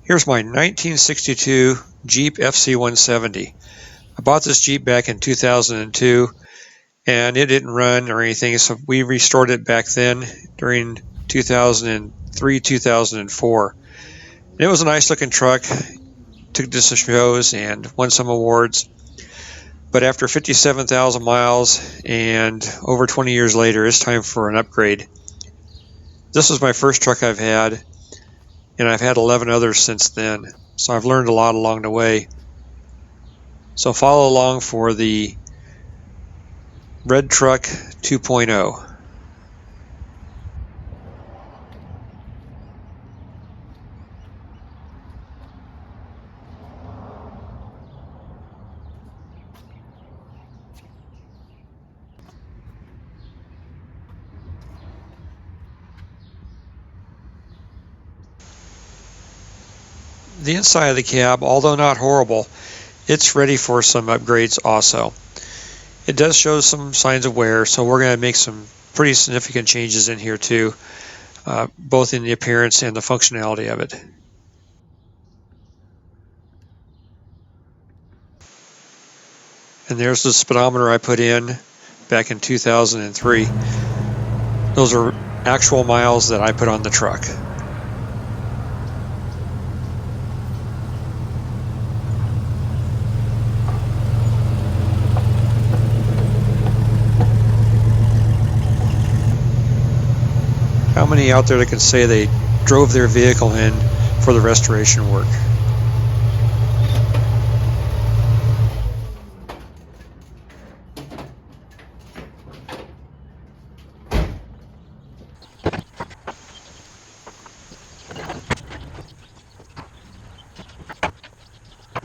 Here's my 1962 Jeep FC-170. I bought this Jeep back in 2002, and it didn't run or anything, so we restored it back then during 2003, 2004. And it was a nice looking truck, took it to some shows and won some awards. But after 57,000 miles and over 20 years later, it's time for an upgrade. This was my first truck I've had, and I've had 11 others since then, so I've learned a lot along the way. So follow along for the Red Truck 2.0. The inside of the cab, although not horrible, it's ready for some upgrades also. It does show some signs of wear, so we're going to make some pretty significant changes in here too, both in the appearance and the functionality of it. And there's the speedometer I put in back in 2003. Those are actual miles that I put on the truck. How many out there that can say they drove their vehicle in for the restoration work?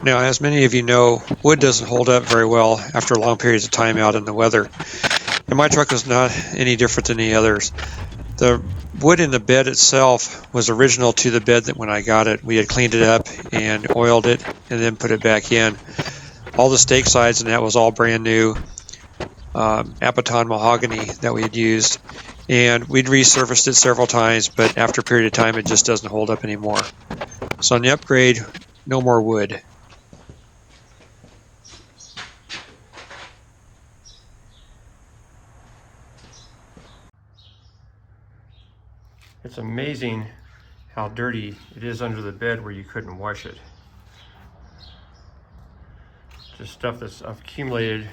Now, as many of you know, wood doesn't hold up very well after long periods of time out in the weather. And my truck was not any different than the others. The wood in the bed itself was original to the bed that when I got it. We had cleaned it up and oiled it and then put it back in. All the stake sides and that was all brand new Apaton mahogany that we had used. And we'd resurfaced it several times, but after a period of time it just doesn't hold up anymore. So on the upgrade, no more wood. It's amazing how dirty it is under the bed where you couldn't wash it. Just stuff that's accumulated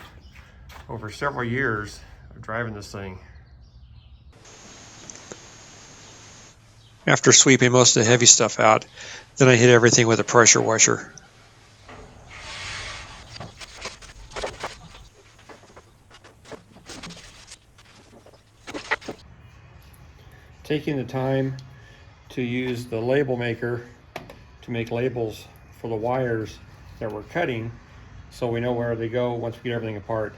over several years of driving this thing. After sweeping most of the heavy stuff out, then I hit everything with a pressure washer. Taking the time to use the label maker to make labels for the wires that we're cutting so we know where they go once we get everything apart.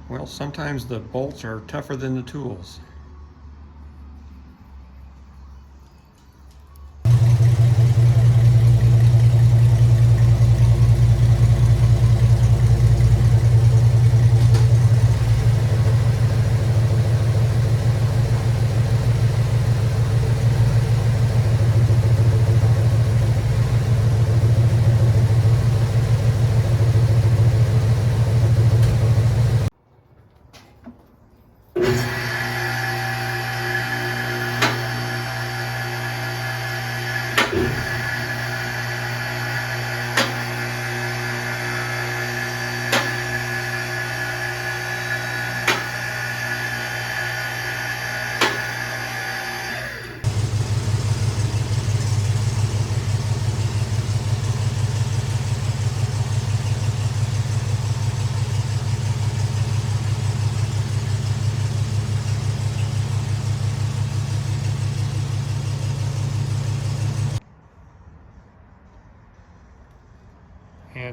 Well, sometimes the bolts are tougher than the tools.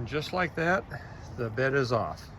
And just like that, the bed is off.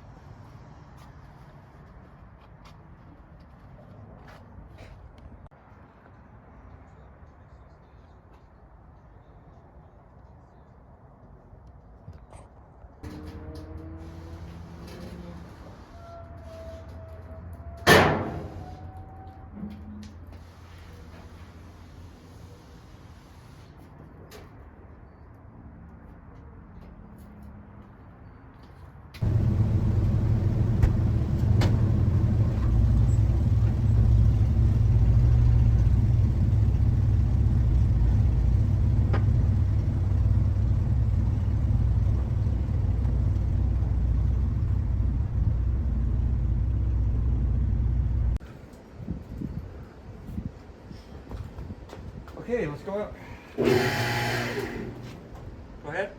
Okay, let's go up. Go ahead.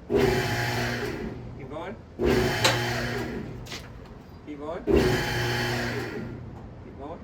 Keep going. Keep going. Keep going.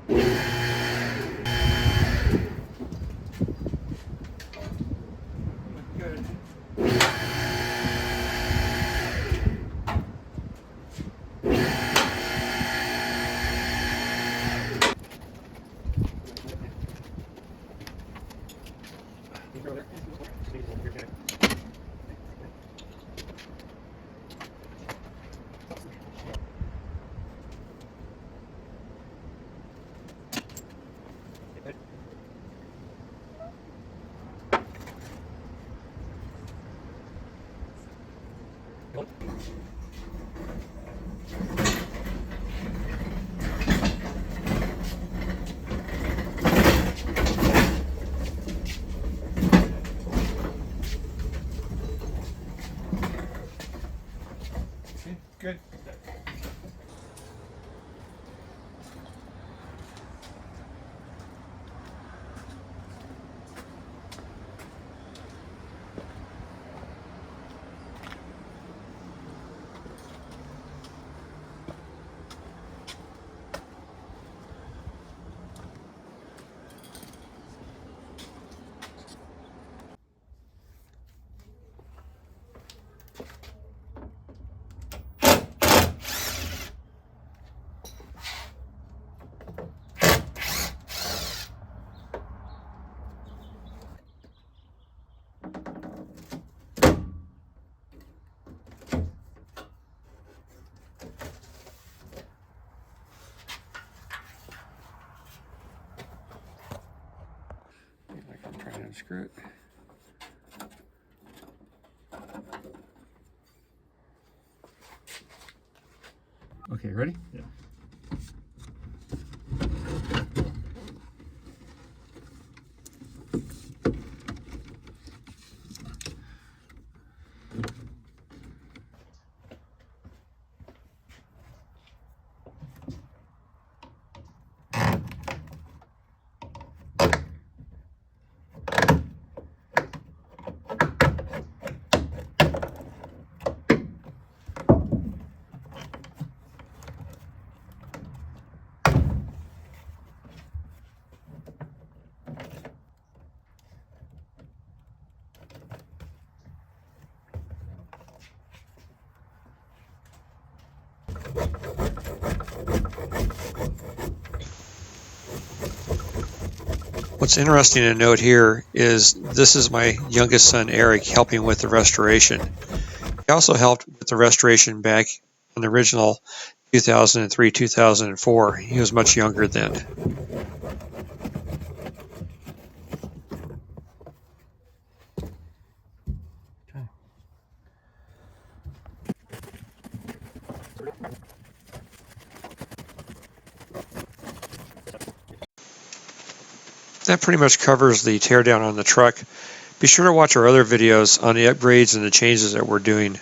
Good. Good. Like I'm trying to unscrew it. Okay, ready? Yeah. What's interesting to note here is this is my youngest son, Eric, helping with the restoration. He also helped with the restoration back on the original 2003, 2004. He was much younger then. That pretty much covers the teardown on the truck. Be sure to watch our other videos on the upgrades and the changes that we're doing.